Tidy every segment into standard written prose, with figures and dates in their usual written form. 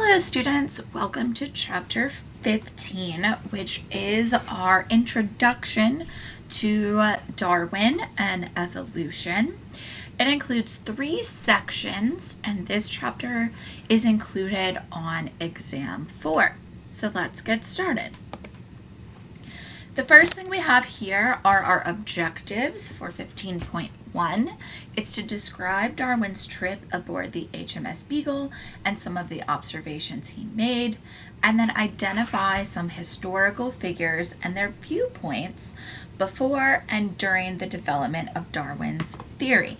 Hello students, welcome to chapter 15, which is our introduction to Darwin and evolution. It includes 3 sections, and this chapter is included on exam 4. So let's get started. The first thing we have here are our objectives for 15.1. It's to describe Darwin's trip aboard the HMS Beagle and some of the observations he made, and then identify some historical figures and their viewpoints before and during the development of Darwin's theory.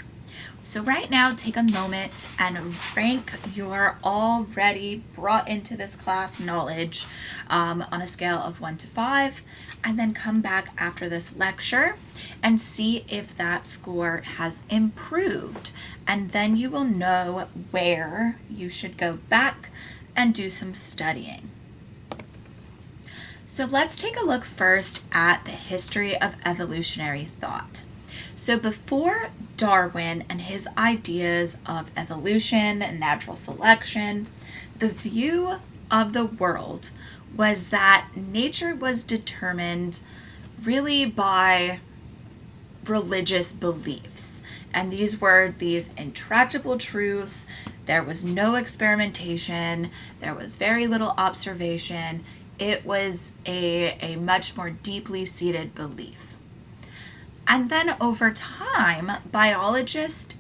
So right now, take a moment and rank your already brought into this class knowledge on a scale of 1 to 5, and then come back after this lecture and see if that score has improved. And then you will know where you should go back and do some studying. So let's take a look first at the history of evolutionary thought. So before Darwin and his ideas of evolution and natural selection, the view of the world was that nature was determined really by religious beliefs. And these were these intractable truths. There was no experimentation. There was very little observation. It was a much more deeply seated belief. And then over time, biologists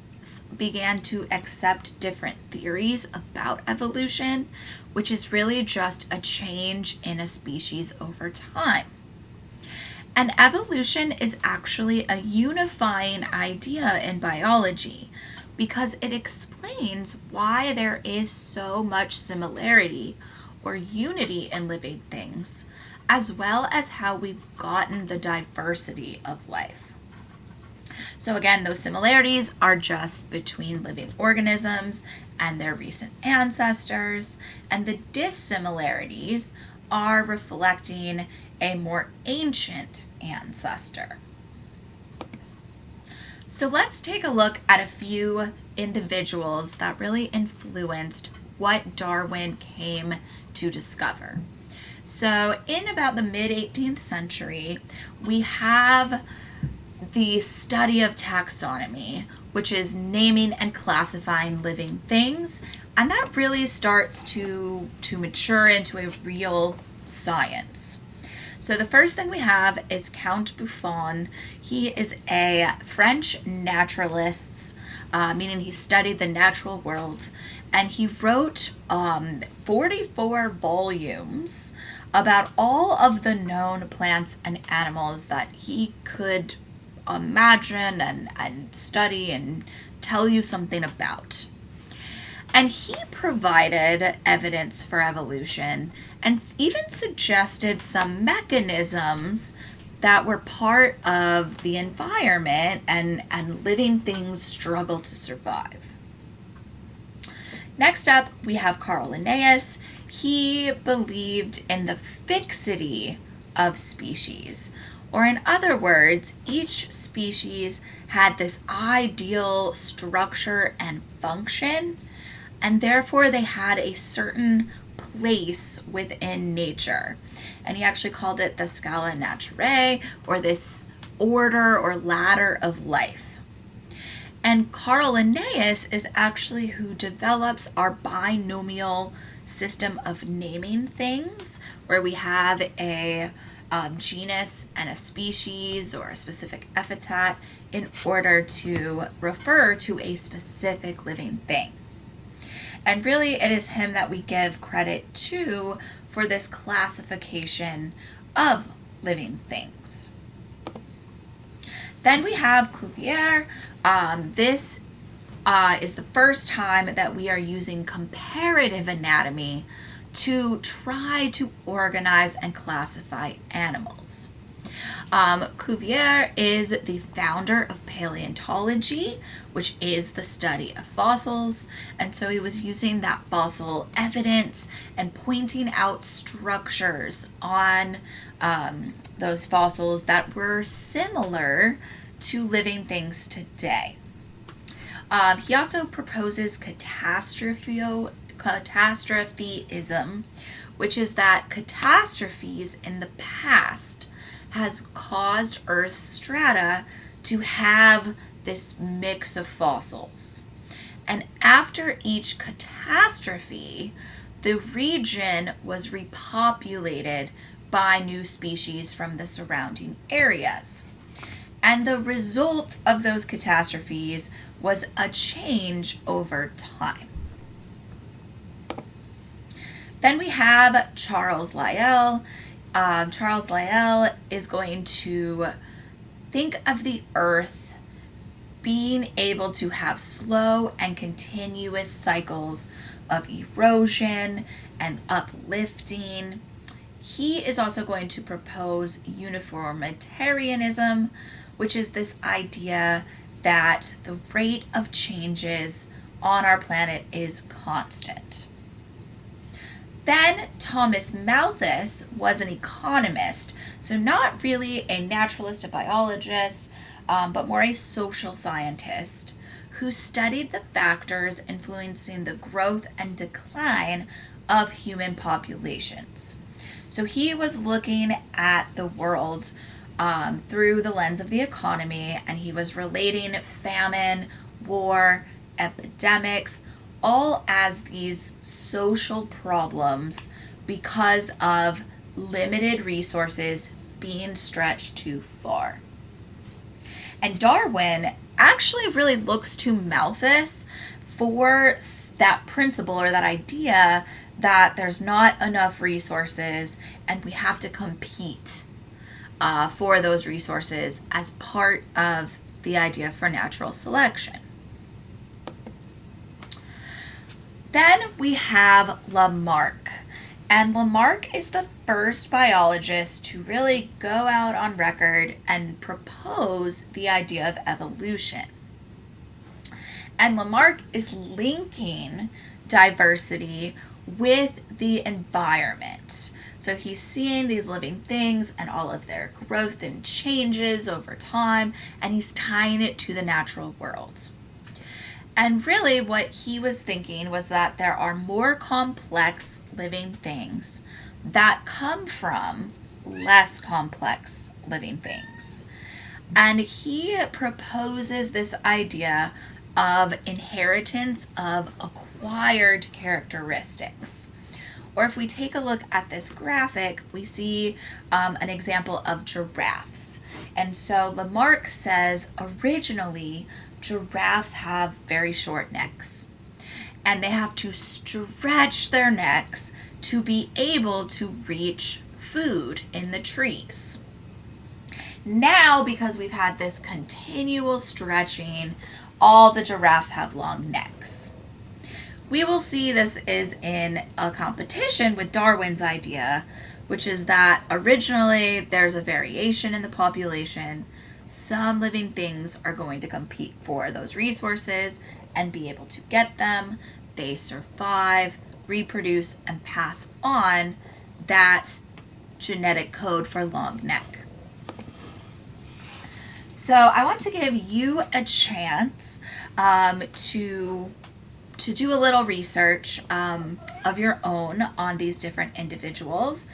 began to accept different theories about evolution, which is really just a change in a species over time. And evolution is actually a unifying idea in biology because it explains why there is so much similarity or unity in living things, as well as how we've gotten the diversity of life. So again, those similarities are just between living organisms and their recent ancestors, and the dissimilarities are reflecting a more ancient ancestor. So let's take a look at a few individuals that really influenced what Darwin came to discover. So in about the mid-18th century, we have the study of taxonomy, which is naming and classifying living things, and that really starts to mature into a real science. So the first thing we have is Count Buffon. He is a French naturalist, meaning he studied the natural world, and he wrote 44 volumes about all of the known plants and animals that he could imagine and study and tell you something about. And he provided evidence for evolution and even suggested some mechanisms that were part of the environment and living things struggle to survive. Next up, we have Carl Linnaeus. He believed in the fixity of species. Or in other words, each species had this ideal structure and function, and therefore they had a certain place within nature. And he actually called it the scala naturae, or this order or ladder of life. And Carl Linnaeus is actually who develops our binomial system of naming things, where we have a genus and a species or a specific epithet in order to refer to a specific living thing. And really it is him that we give credit to for this classification of living things. Then we have Cuvier. This is the first time that we are using comparative anatomy to try to organize and classify animals. Cuvier is the founder of paleontology, which is the study of fossils, and so he was using that fossil evidence and pointing out structures on those fossils that were similar to living things today. He also proposes catastrophism, which is that catastrophes in the past has caused Earth's strata to have this mix of fossils. And after each catastrophe, the region was repopulated by new species from the surrounding areas. And the result of those catastrophes was a change over time. Then we have Charles Lyell. Charles Lyell is going to think of the Earth being able to have slow and continuous cycles of erosion and uplifting. He is also going to propose uniformitarianism, which is this idea that the rate of changes on our planet is constant. Then Thomas Malthus was an economist, so not really a naturalist, a biologist, but more a social scientist who studied the factors influencing the growth and decline of human populations. So he was looking at the world through the lens of the economy, and he was relating famine, war, epidemics, all as these social problems because of limited resources being stretched too far. And Darwin actually really looks to Malthus for that principle or that idea that there's not enough resources and we have to compete for those resources as part of the idea for natural selection. Then we have Lamarck. And Lamarck is the first biologist to really go out on record and propose the idea of evolution. And Lamarck is linking diversity with the environment. So he's seeing these living things and all of their growth and changes over time, and he's tying it to the natural world. And really what he was thinking was that there are more complex living things that come from less complex living things. And he proposes this idea of inheritance of acquired characteristics. Or if we take a look at this graphic, we see an example of giraffes. And so Lamarck says originally giraffes have very short necks, and they have to stretch their necks to be able to reach food in the trees. Now, because we've had this continual stretching, all the giraffes have long necks. We will see this is in a competition with Darwin's idea, which is that originally there's a variation in the population. Some living things are going to compete for those resources and be able to get them. They survive, reproduce, and pass on that genetic code for long neck. So I want to give you a chance to do a little research of your own on these different individuals.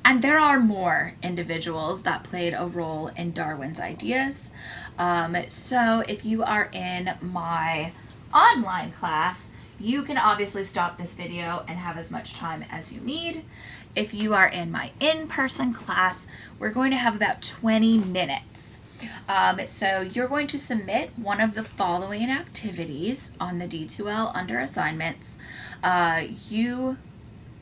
And there are more individuals that played a role in Darwin's ideas. So if you are in my online class, you can obviously stop this video and have as much time as you need. If you are in my in-person class, we're going to have about 20 minutes. So you're going to submit one of the following activities on the D2L under assignments. You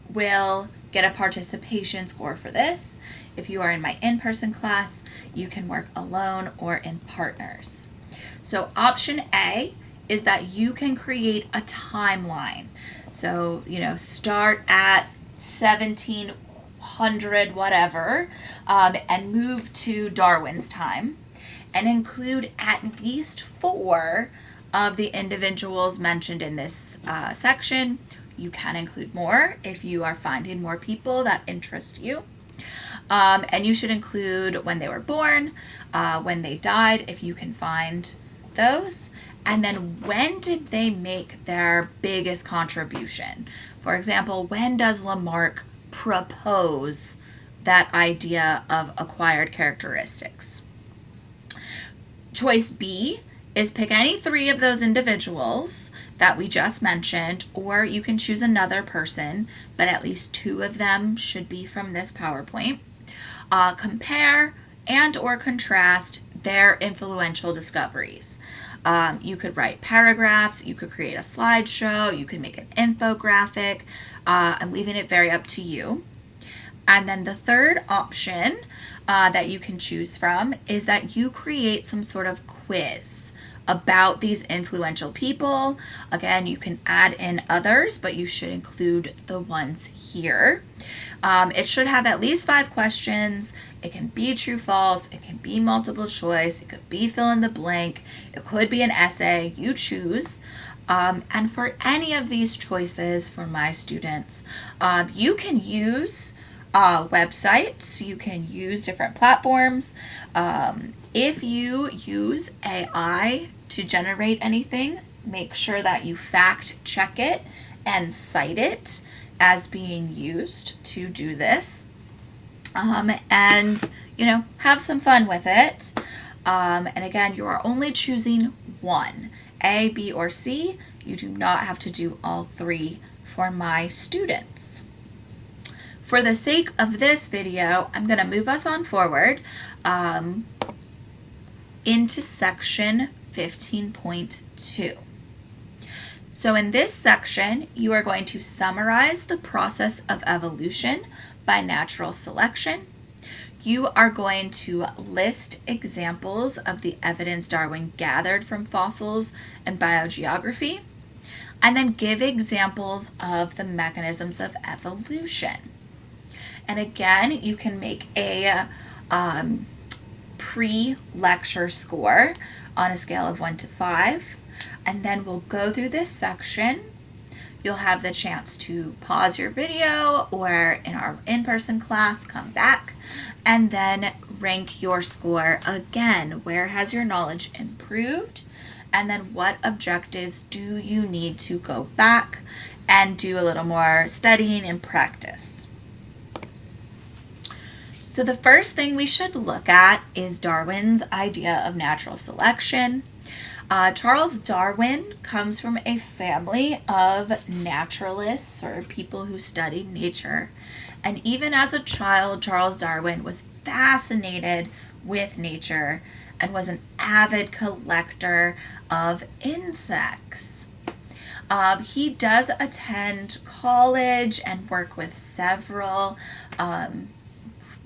will get a participation score for this. If you are in my in-person class, you can work alone or in partners. So option A is that you can create a timeline. So, start at 1700 whatever and move to Darwin's time and include at least 4 of the individuals mentioned in this section. You can include more if you are finding more people that interest you. And you should include when they were born, when they died, if you can find those, and then when did they make their biggest contribution? For example, when does Lamarck propose that idea of acquired characteristics? Choice B is pick any three of those individuals that we just mentioned, or you can choose another person, but at least two of them should be from this PowerPoint. Compare and or contrast their influential discoveries. You could write paragraphs, you could create a slideshow, you could make an infographic. I'm leaving it very up to you. And then the third option that you can choose from is that you create some sort of quiz about these influential people. Again, you can add in others, but you should include the ones here. It should have at least 5 questions. It can be true, false. It can be multiple choice. It could be fill in the blank. It could be an essay. You choose. And for any of these choices for my students, you can use websites. You can use different platforms. If you use AI to generate anything, make sure that you fact check it and cite it as being used to do this. And, have some fun with it. And again, you are only choosing one, A, B, or C. You do not have to do all 3 for my students. For the sake of this video, I'm going to move us on forward into section 15.2. So in this section, you are going to summarize the process of evolution by natural selection. You are going to list examples of the evidence Darwin gathered from fossils and biogeography, and then give examples of the mechanisms of evolution. And again, you can make a pre-lecture score on a scale of 1 to 5. And then we'll go through this section. You'll have the chance to pause your video, or in our in-person class, come back and then rank your score again. Where has your knowledge improved? And then what objectives do you need to go back and do a little more studying and practice? So the first thing we should look at is Darwin's idea of natural selection. Charles Darwin comes from a family of naturalists, or people who studied nature. And even as a child, Charles Darwin was fascinated with nature and was an avid collector of insects. He does attend college and work with several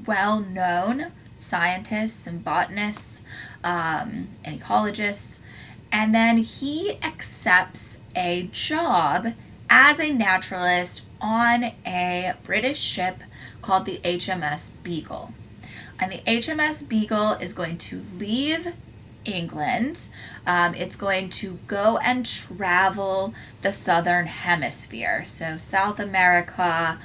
well-known scientists and botanists and ecologists. And then he accepts a job as a naturalist on a British ship called the HMS Beagle. And the HMS Beagle is going to leave England. It's going to go and travel the southern hemisphere. So South America,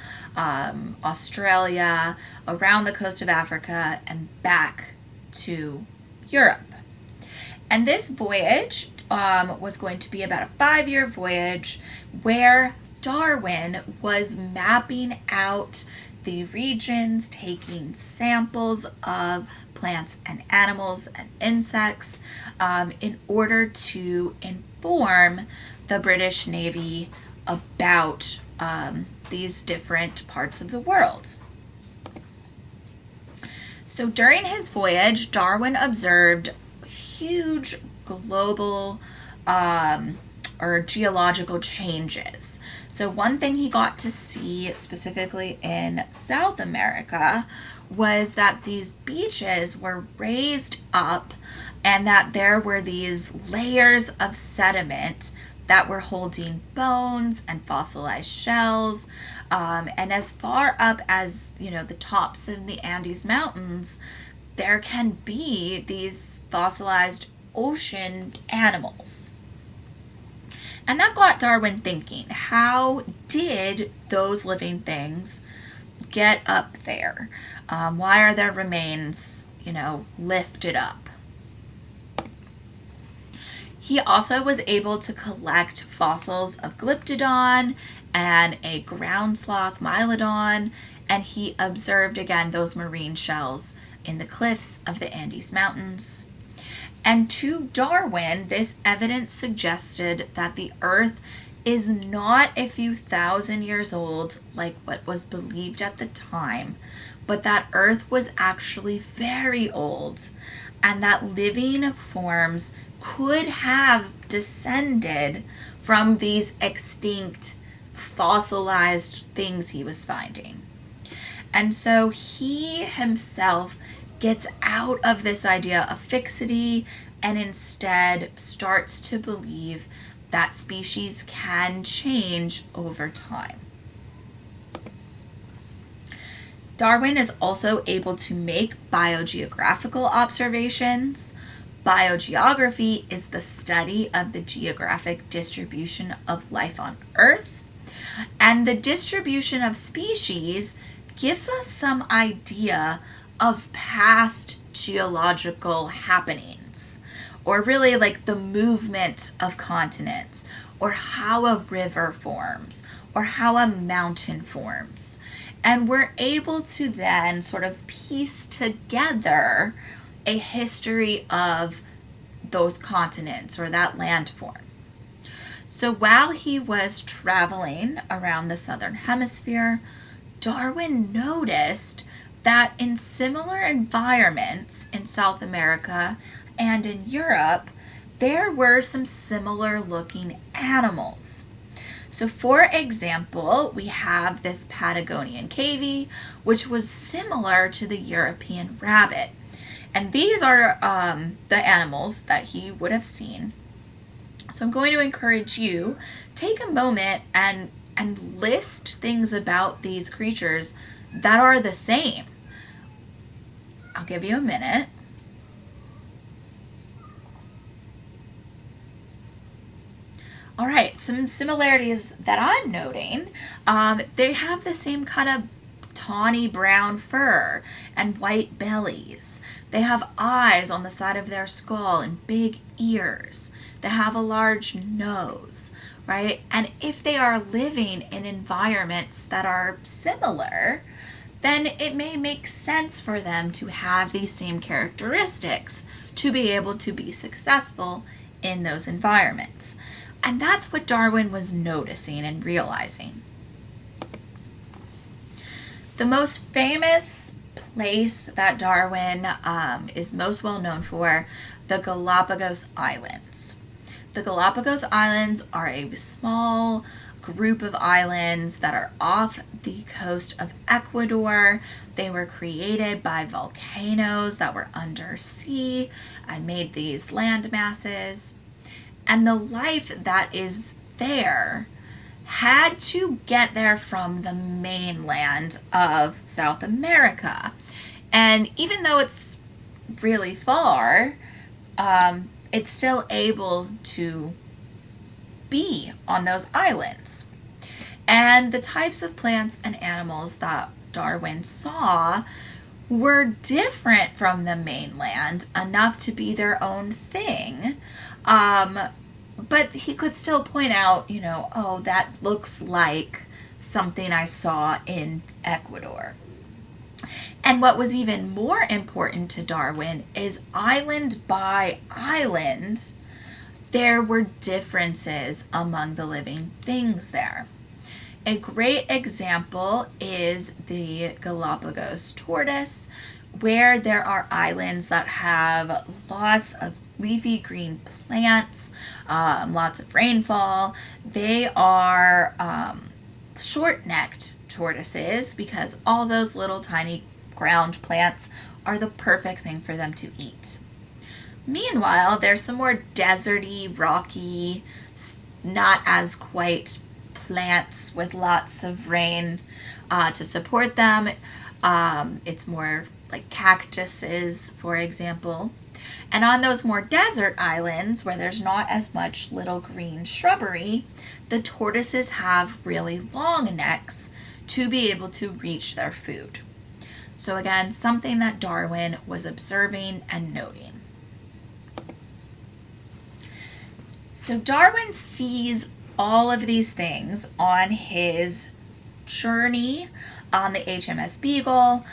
Australia, around the coast of Africa, and back to Europe. And this voyage was going to be about a 5-year voyage where Darwin was mapping out the regions, taking samples of plants and animals and insects in order to inform the British Navy about these different parts of the world. So during his voyage, Darwin observed huge global or geological changes. So one thing he got to see specifically in South America was that these beaches were raised up and that there were these layers of sediment that were holding bones and fossilized shells. And as far up as, the tops of the Andes Mountains, there can be these fossilized ocean animals. And that got Darwin thinking, how did those living things get up there? Why are their remains, lifted up? He also was able to collect fossils of Glyptodon and a ground sloth Mylodon, and he observed again those marine shells in the cliffs of the Andes Mountains. And to Darwin, this evidence suggested that the Earth is not a few thousand years old like what was believed at the time, but that Earth was actually very old and that living forms could have descended from these extinct fossilized things he was finding. And so he himself gets out of this idea of fixity and instead starts to believe that species can change over time. Darwin is also able to make biogeographical observations. Biogeography is the study of the geographic distribution of life on Earth, and the distribution of species gives us some idea of past geological happenings, or really like the movement of continents, or how a river forms, or how a mountain forms. And we're able to then sort of piece together a history of those continents or that landform. So while he was traveling around the southern hemisphere, Darwin noticed that in similar environments in South America and in Europe, there were some similar looking animals. So for example, we have this Patagonian cavy, which was similar to the European rabbit. And these are the animals that he would have seen. So I'm going to encourage you, take a moment and list things about these creatures that are the same. I'll give you a minute. All right, some similarities that I'm noting. They have the same kind of tawny brown fur and white bellies. They have eyes on the side of their skull and big ears. They have a large nose, right? And if they are living in environments that are similar, then it may make sense for them to have these same characteristics to be able to be successful in those environments. And that's what Darwin was noticing and realizing. The most famous place that Darwin is most well known for, the Galapagos Islands. The Galapagos Islands are a small group of islands that are off the coast of Ecuador. They were created by volcanoes that were undersea and made these land masses. And the life that is there had to get there from the mainland of South America. And even though it's really far, it's still able to be on those islands. And the types of plants and animals that Darwin saw were different from the mainland enough to be their own thing. But he could still point out, oh, that looks like something I saw in Ecuador. And what was even more important to Darwin is island by island, there were differences among the living things there. A great example is the Galapagos tortoise, where there are islands that have lots of leafy green plants, lots of rainfall. They are short-necked tortoises because all those little tiny ground plants are the perfect thing for them to eat. Meanwhile, there's some more deserty, rocky, not as quite plants with lots of rain to support them. It's more like cactuses, for example. And on those more desert islands where there's not as much little green shrubbery, the tortoises have really long necks to be able to reach their food. So again, something that Darwin was observing and noting. So Darwin sees all of these things on his journey on the HMS Beagle.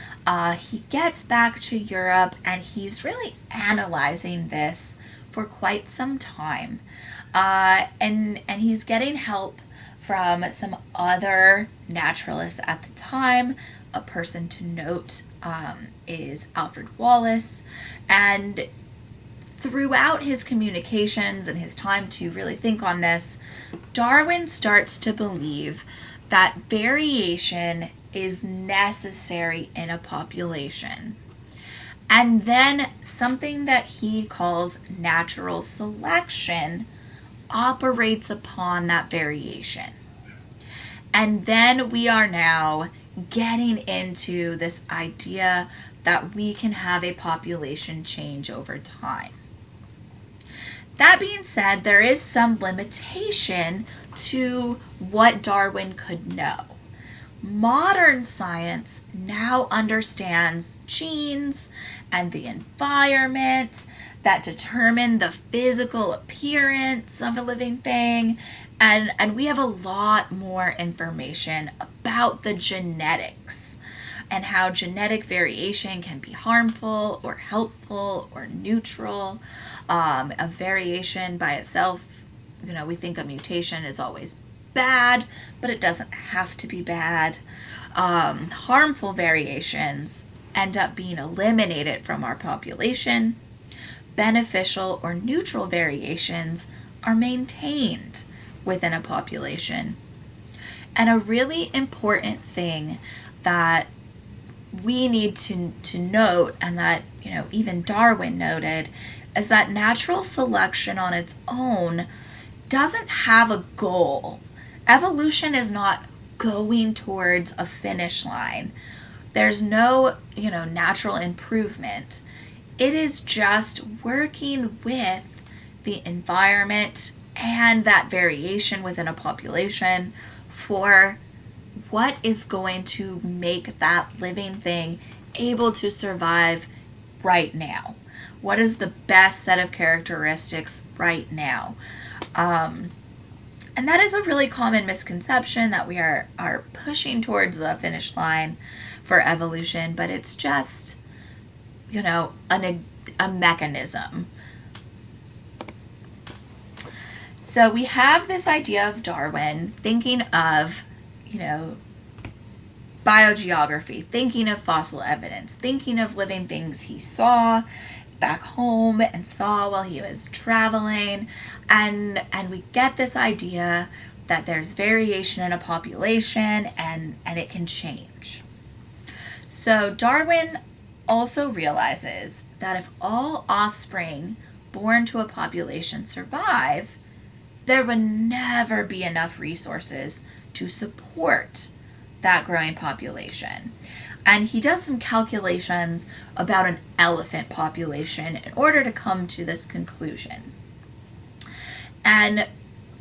He gets back to Europe and he's really analyzing this for quite some time. And he's getting help from some other naturalists at the time. A person to note is Alfred Wallace. And throughout his communications and his time to really think on this, Darwin starts to believe that variation is necessary in a population. And then something that he calls natural selection operates upon that variation. And then we are now getting into this idea that we can have a population change over time. That being said, there is some limitation to what Darwin could know. Modern science now understands genes and the environment that determine the physical appearance of a living thing, and we have a lot more information about the genetics and how genetic variation can be harmful or helpful or neutral. A variation by itself, we think a mutation is always bad, but it doesn't have to be bad. Harmful variations end up being eliminated from our population. Beneficial or neutral variations are maintained within a population. And a really important thing that we need to note, and that even Darwin noted, is that natural selection on its own doesn't have a goal. Evolution is not going towards a finish line. There's no, natural improvement. It is just working with the environment and that variation within a population for what is going to make that living thing able to survive right now. What is the best set of characteristics right now? And that is a really common misconception, that we are pushing towards the finish line for evolution, but it's just, a mechanism. So we have this idea of Darwin thinking of, biogeography, thinking of fossil evidence, thinking of living things he saw back home and saw while he was traveling, and we get this idea that there's variation in a population and it can change. So Darwin also realizes that if all offspring born to a population survive, there would never be enough resources to support that growing population. And he does some calculations about an elephant population in order to come to this conclusion. And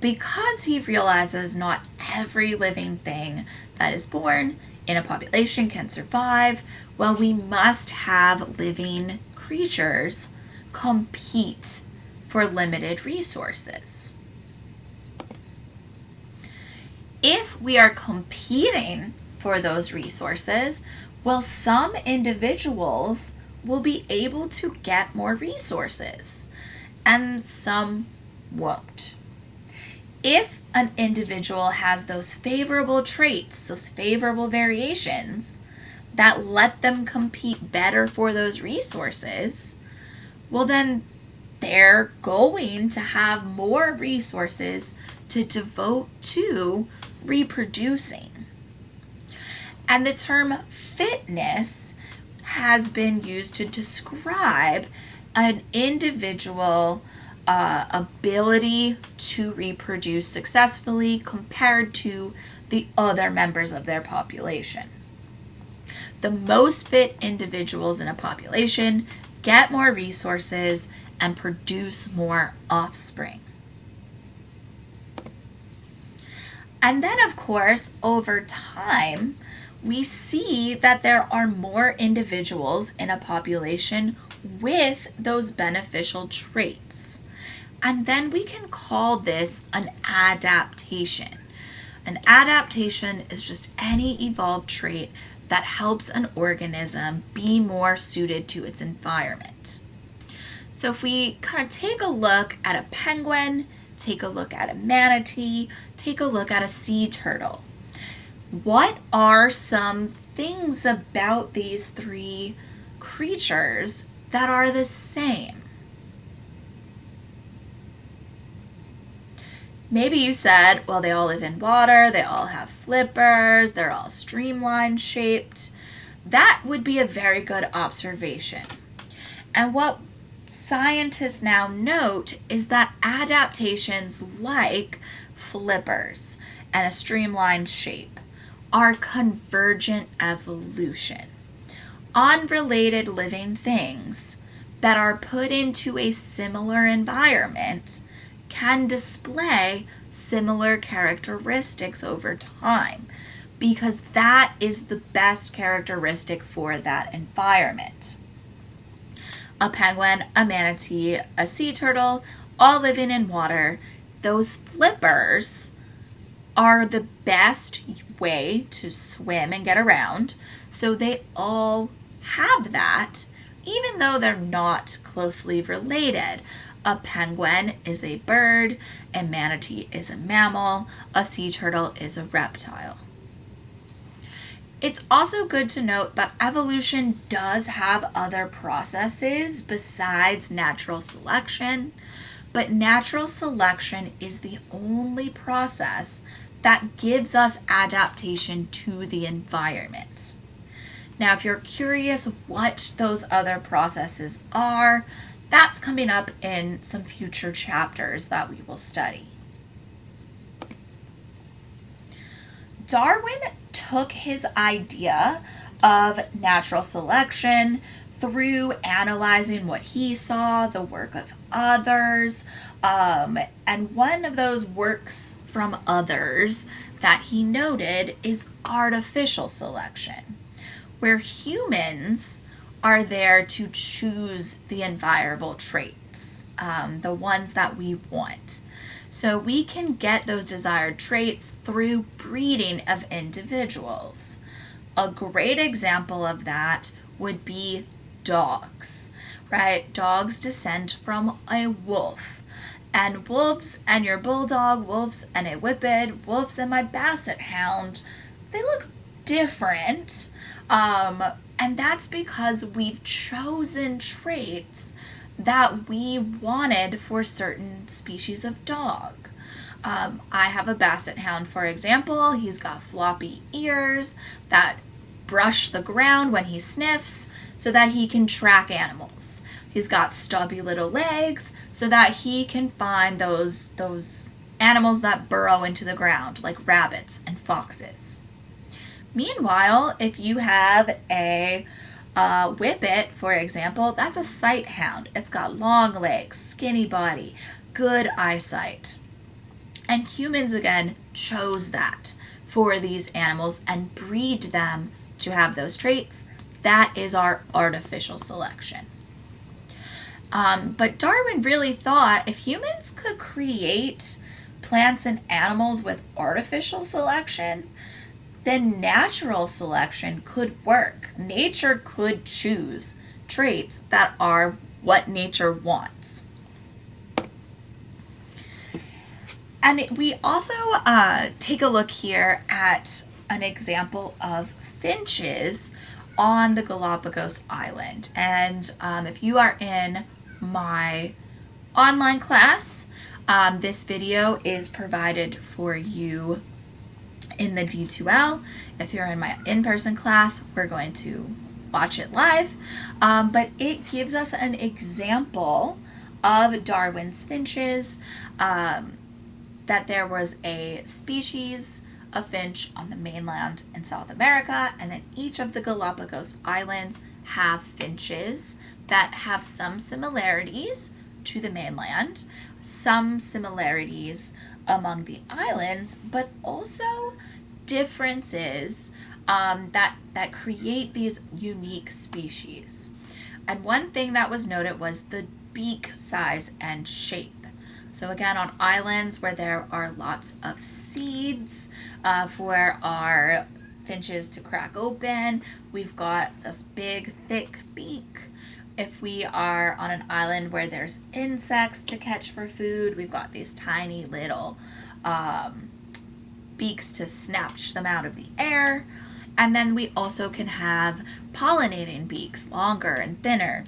because he realizes not every living thing that is born in a population can survive, well, we must have living creatures compete for limited resources. If we are competing for those resources, well, some individuals will be able to get more resources and some won't. If an individual has those favorable traits, those favorable variations that let them compete better for those resources, well, then they're going to have more resources to devote to reproducing. And the term fitness has been used to describe an individual ability to reproduce successfully compared to the other members of their population. The most fit individuals in a population get more resources and produce more offspring. And then, of course, over time, we see that there are more individuals in a population with those beneficial traits. And then we can call this an adaptation. An adaptation is just any evolved trait that helps an organism be more suited to its environment. So if we kind of take a look at a penguin, take a look at a manatee, take a look at a sea turtle, what are some things about these three creatures that are the same? Maybe you said, well, they all live in water, they all have flippers, they're all streamline shaped. That would be a very good observation. And what scientists now note is that adaptations like flippers and a streamlined shape are convergent evolution. Unrelated living things that are put into a similar environment can display similar characteristics over time because that is the best characteristic for that environment. A penguin, a manatee, a sea turtle, all living in water, those flippers are the best way to swim and get around, so they all have that, even though they're not closely related. A penguin is a bird, a manatee is a mammal, a sea turtle is a reptile. It's also good to note that evolution does have other processes besides natural selection, but natural selection is the only process that gives us adaptation to the environment. Now, if you're curious what those other processes are, that's coming up in some future chapters that we will study. Darwin took his idea of natural selection through analyzing what he saw, the work of others, and one of those works from others that he noted is artificial selection, where humans are there to choose the environable traits, the ones that we want. So we can get those desired traits through breeding of individuals. A great example of that would be dogs, right? Dogs descend from a wolf. And wolves and your bulldog, wolves and a whippet, wolves and my basset hound, they look different. And that's because we've chosen traits that we wanted for certain species of dog. I have a basset hound, for example. He's got floppy ears that brush the ground when he sniffs so that he can track animals. He's got stubby little legs so that he can find those animals that burrow into the ground, like rabbits and foxes. Meanwhile, if you have a whippet, for example, that's a sight hound. It's got long legs, skinny body, good eyesight. And humans, again, chose that for these animals and breed them to have those traits. That is our artificial selection. But Darwin really thought if humans could create plants and animals with artificial selection, then natural selection could work. Nature could choose traits that are what nature wants. And we also take a look here at an example of finches on the Galapagos Island. And if you are in my online class, this video is provided for you in the D2L. If you're in my in-person class, we're going to watch it live. But it gives us an example of Darwin's finches, that there was a species of finch on the mainland in South America, and then each of the Galapagos Islands have finches that have some similarities to the mainland, some similarities among the islands, but also differences that create these unique species. And one thing that was noted was the beak size and shape. So again, on islands where there are lots of seeds for our finches to crack open, we've got this big, thick beak. If we are on an island where there's insects to catch for food, we've got these tiny little beaks to snatch them out of the air. And then we also can have pollinating beaks, longer and thinner,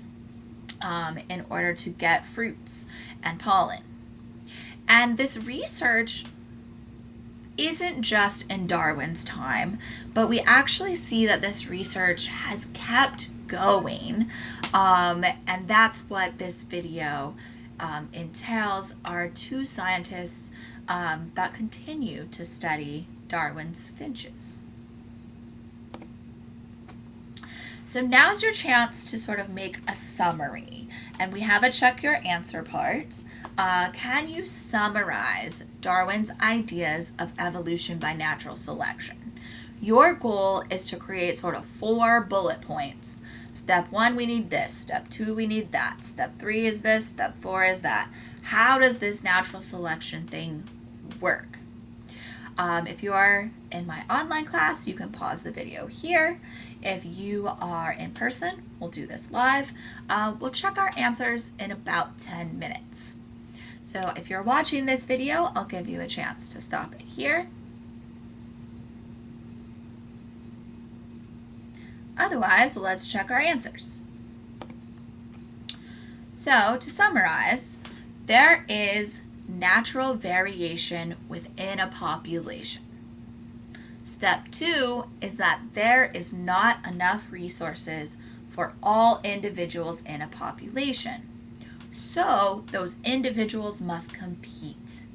in order to get fruits and pollen. And this research isn't just in Darwin's time, but we actually see that this research has kept going. And that's what this video entails, are two scientists that continue to study Darwin's finches. So now's your chance to sort of make a summary. And we have a check your answer part. Can you summarize Darwin's ideas of evolution by natural selection? Your goal is to create sort of 4 bullet points. Step 1, we need this. Step 2, we need that. Step 3 is this. Step 4 is that. How does this natural selection thing work? If you are in my online class, you can pause the video here. If you are in person, we'll do this live. We'll check our answers in about 10 minutes. So if you're watching this video, I'll give you a chance to stop it here. Otherwise, let's check our answers. So to summarize, there is natural variation within a population. Step 2 is that there is not enough resources for all individuals in a population. So those individuals must compete.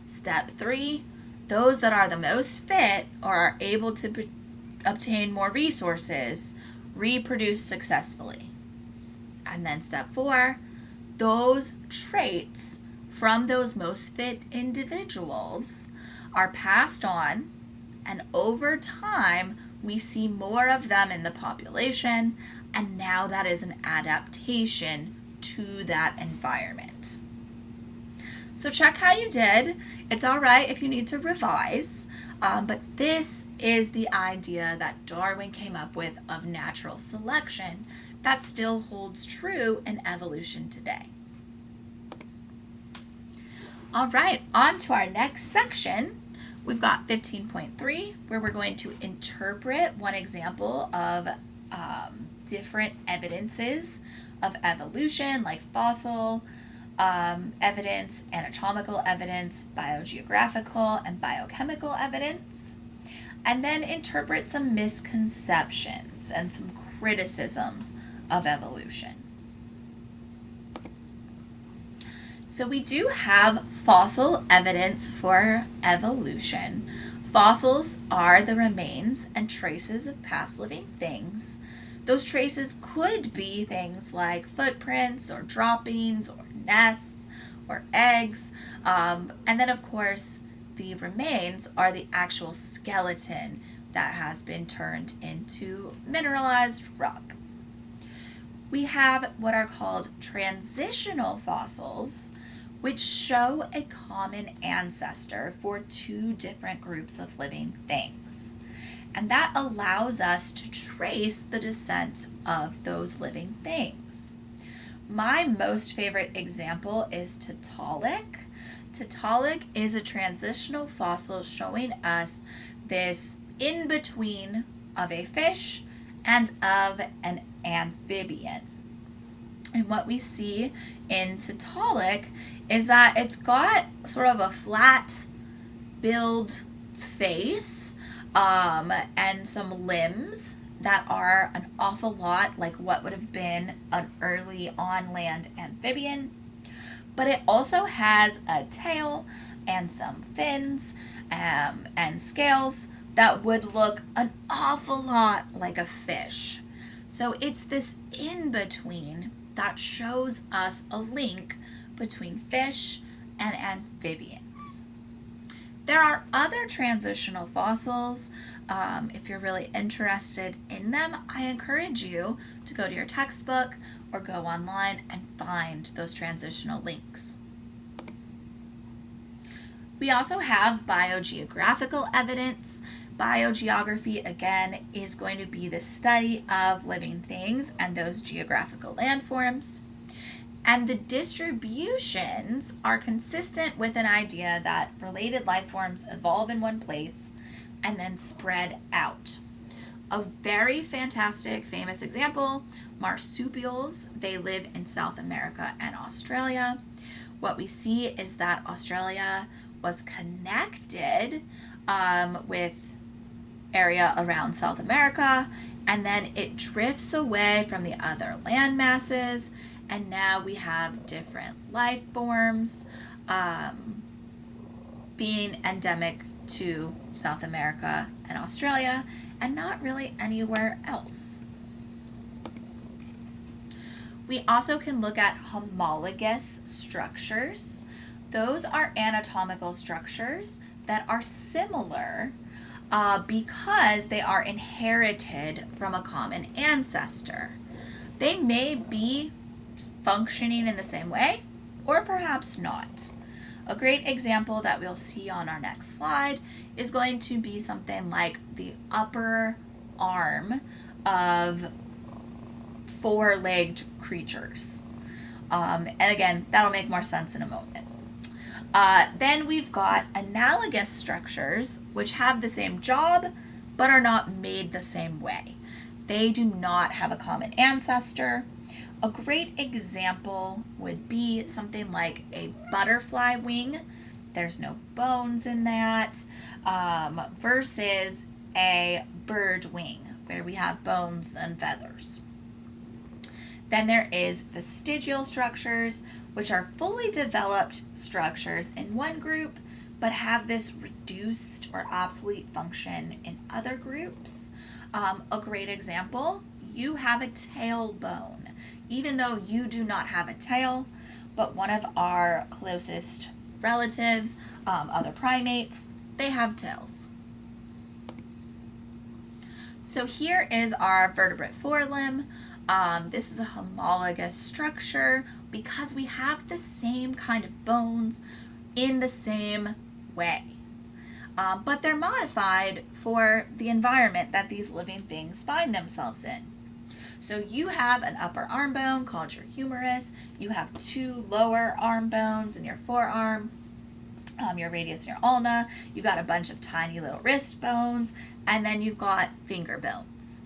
Step 3, those that are the most fit or are able to obtain more resources reproduce successfully. And then step 4, those traits from those most fit individuals are passed on, and over time we see more of them in the population, and now that is an adaptation to that environment. So check how you did. It's all right if you need to revise, but this is the idea that Darwin came up with of natural selection that still holds true in evolution today. All right, on to our next section. We've got 15.3, where we're going to interpret one example of different evidences of evolution, like fossil evidence, anatomical evidence, biogeographical and biochemical evidence, and then interpret some misconceptions and some criticisms of evolution. So we do have fossil evidence for evolution. Fossils are the remains and traces of past living things. Those traces could be things like footprints or droppings or nests or eggs. And then, of course, the remains are the actual skeleton that has been turned into mineralized rock. We have what are called transitional fossils, which show a common ancestor for 2 different groups of living things. And that allows us to trace the descent of those living things. My most favorite example is Tiktaalik. Tiktaalik is a transitional fossil showing us this in-between of a fish and of an amphibian. And what we see in Tiktaalik is that it's got sort of a flat billed face and some limbs that are an awful lot like what would have been an early on-land amphibian. But it also has a tail and some fins and scales that would look an awful lot like a fish. So it's this in-between that shows us a link between fish and amphibians. There are other transitional fossils. If you're really interested in them, I encourage you to go to your textbook or go online and find those transitional links. We also have biogeographical evidence. Biogeography, again, is going to be the study of living things and those geographical landforms. And the distributions are consistent with an idea that related life forms evolve in one place and then spread out. A very fantastic, famous example, marsupials. They live in South America and Australia. What we see is that Australia was connected with area around South America, and then it drifts away from the other land masses, and now we have different life forms being endemic to South America and Australia, and not really anywhere else. We also can look at homologous structures. Those are anatomical structures that are similar because they are inherited from a common ancestor. They may be functioning in the same way, or perhaps not. A great example that we'll see on our next slide is going to be something like the upper arm of four-legged creatures. And again, that'll make more sense in a moment. Then we've got analogous structures, which have the same job, but are not made the same way. They do not have a common ancestor. A great example would be something like a butterfly wing. There's no bones in that, versus a bird wing, where we have bones and feathers. Then there is vestigial structures, which are fully developed structures in one group, but have this reduced or obsolete function in other groups. A great example, you have a tailbone. Even though you do not have a tail, but one of our closest relatives, other primates, they have tails. So here is our vertebrate forelimb. This is a homologous structure because we have the same kind of bones in the same way. But they're modified for the environment that these living things find themselves in. So you have an upper arm bone called your humerus. You have two lower arm bones in your forearm, your radius and your ulna. You got a bunch of tiny little wrist bones, and then you've got finger bones.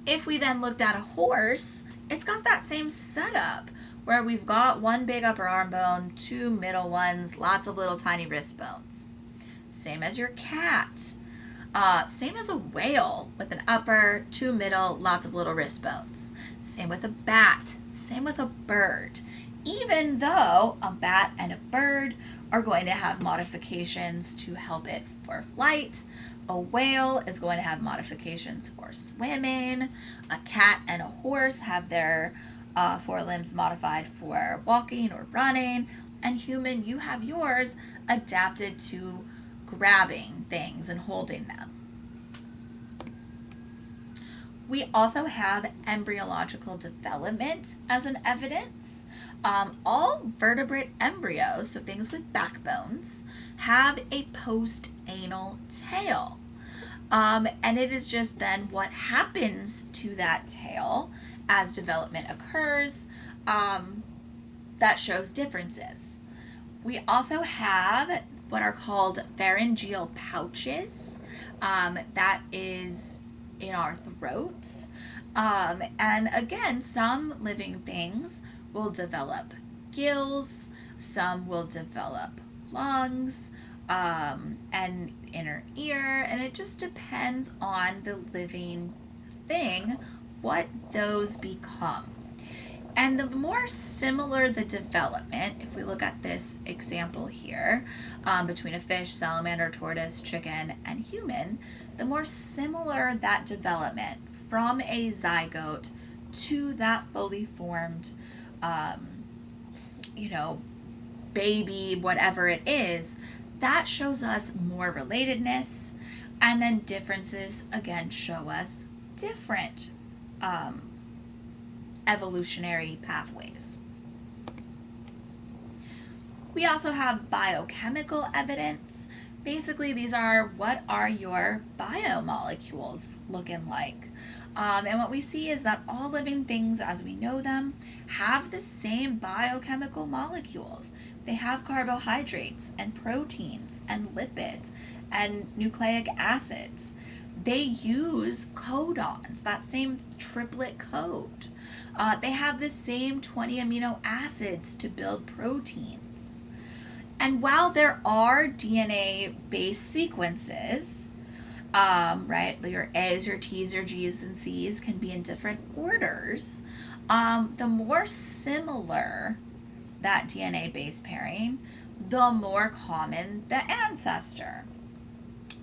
If we then looked at a horse, it's got that same setup where we've got one big upper arm bone, two middle ones, lots of little tiny wrist bones. Same as your cat. Same as a whale with an upper, two middle, lots of little wrist bones. Same with a bat. Same with a bird. Even though a bat and a bird are going to have modifications to help it for flight, a whale is going to have modifications for swimming. A cat and a horse have their forelimbs modified for walking or running. And human, you have yours adapted to grabbing things and holding them. We also have embryological development as an evidence. All vertebrate embryos, so things with backbones, have a post-anal tail. And it is just then what happens to that tail as development occurs that shows differences. We also have what are called pharyngeal pouches. That is in our throats. And again, some living things will develop gills, some will develop lungs, and inner ear, and it just depends on the living thing what those become. And the more similar the development, if we look at this example here, between a fish, salamander, tortoise, chicken, and human, the more similar that development from a zygote to that fully formed, baby, whatever it is, that shows us more relatedness, and then differences, again, show us different evolutionary pathways. We also have biochemical evidence. Basically, these are what are your biomolecules looking like? And what we see is that all living things as we know them have the same biochemical molecules. They have carbohydrates and proteins and lipids and nucleic acids. They use codons, that same triplet code. They have the same 20 amino acids to build proteins. And while there are DNA-based sequences, right, your A's, your T's, your G's, and C's can be in different orders, the more similar that DNA-based pairing, the more common the ancestor.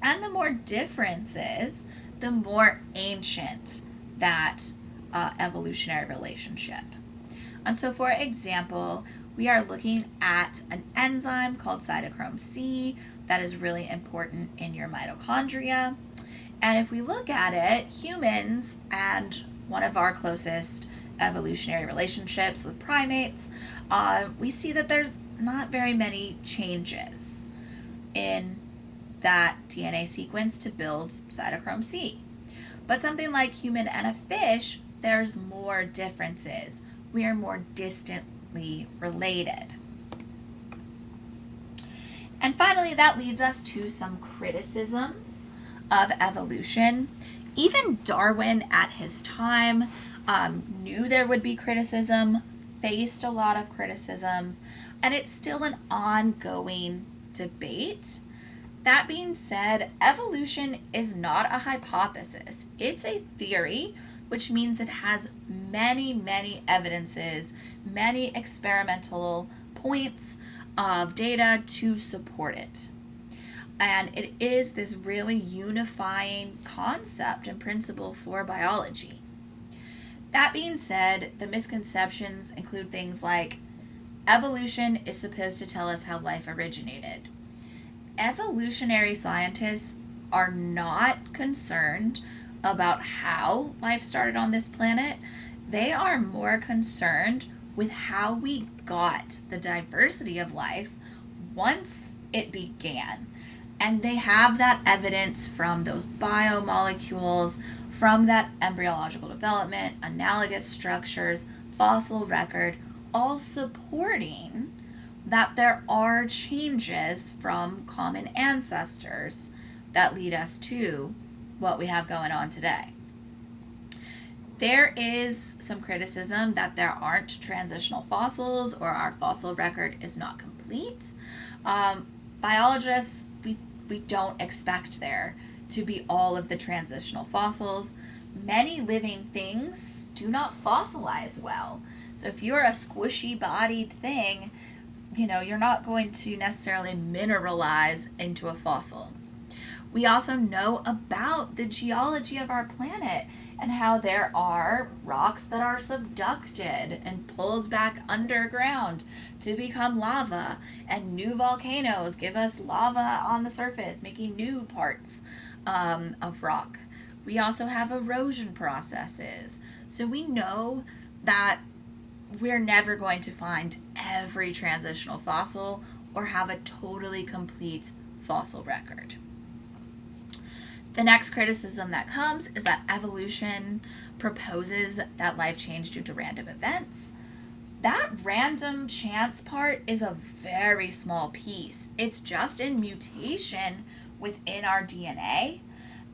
And the more differences, the more ancient that evolutionary relationship. And so, for example, we are looking at an enzyme called cytochrome C that is really important in your mitochondria. And if we look at it, humans and one of our closest evolutionary relationships with primates, we see that there's not very many changes in that DNA sequence to build cytochrome C. But something like human and a fish, there's more differences. We are more distantly related. And finally, that leads us to some criticisms of evolution. Even Darwin at his time knew there would be criticism, faced a lot of criticisms, and it's still an ongoing debate. That being said, evolution is not a hypothesis. It's a theory, which means it has many, many evidences, many experimental points of data to support it. And it is this really unifying concept and principle for biology. That being said, the misconceptions include things like evolution is supposed to tell us how life originated. Evolutionary scientists are not concerned about how life started on this planet. They are more concerned with how we got the diversity of life once it began. And they have that evidence from those biomolecules, from that embryological development, analogous structures, fossil record, all supporting that there are changes from common ancestors that lead us to what we have going on today. There is some criticism that there aren't transitional fossils or our fossil record is not complete. Biologists, we don't expect there to be all of the transitional fossils. Many living things do not fossilize well. So if you're a squishy bodied thing, you're not going to necessarily mineralize into a fossil. We also know about the geology of our planet and how there are rocks that are subducted and pulled back underground to become lava, and new volcanoes give us lava on the surface, making new parts of rock. We also have erosion processes. So we know that we're never going to find every transitional fossil or have a totally complete fossil record. The next criticism that comes is that evolution proposes that life changed due to random events. That random chance part is a very small piece. It's just in mutation within our DNA,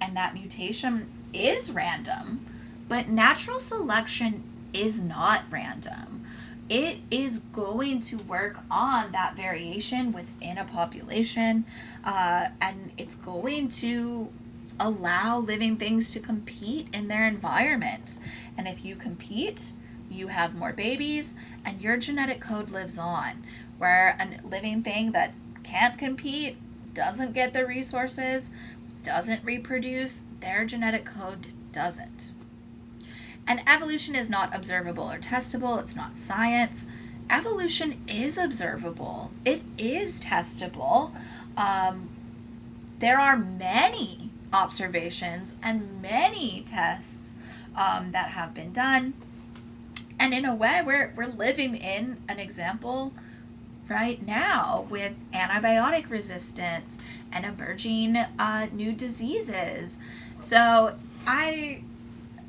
and that mutation is random, but natural selection is not random. It is going to work on that variation within a population, and it's going to allow living things to compete in their environment. And if you compete, you have more babies, and your genetic code lives on. Where a living thing that can't compete, doesn't get the resources, doesn't reproduce, their genetic code doesn't. And evolution is not observable or testable. It's not science. Evolution is observable. It is testable. There are many observations and many tests that have been done. And in a way, we're living in an example right now with antibiotic resistance and emerging new diseases. So I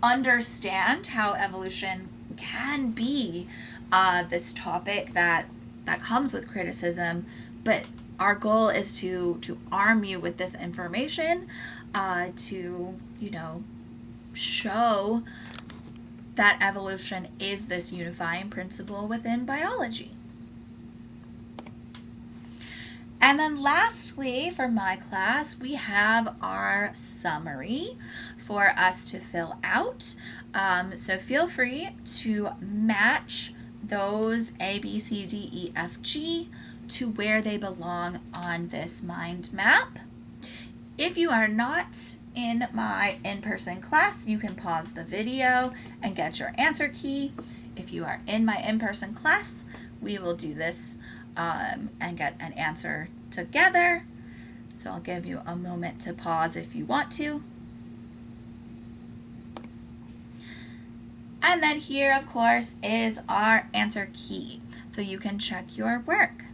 understand how evolution can be this topic that comes with criticism, but our goal is to arm you with this information, to show that evolution is this unifying principle within biology. And then lastly, for my class, we have our summary for us to fill out. So feel free to match those A, B, C, D, E, F, G to where they belong on this mind map. If you are not in my in-person class, you can pause the video and get your answer key. If you are in my in-person class, we will do this and get an answer together. So I'll give you a moment to pause if you want to. And then here, of course, is our answer key, so you can check your work.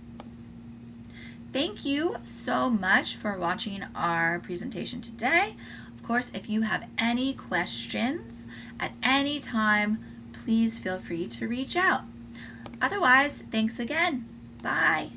Thank you so much for watching our presentation today. Of course, if you have any questions at any time, please feel free to reach out. Otherwise, thanks again. Bye.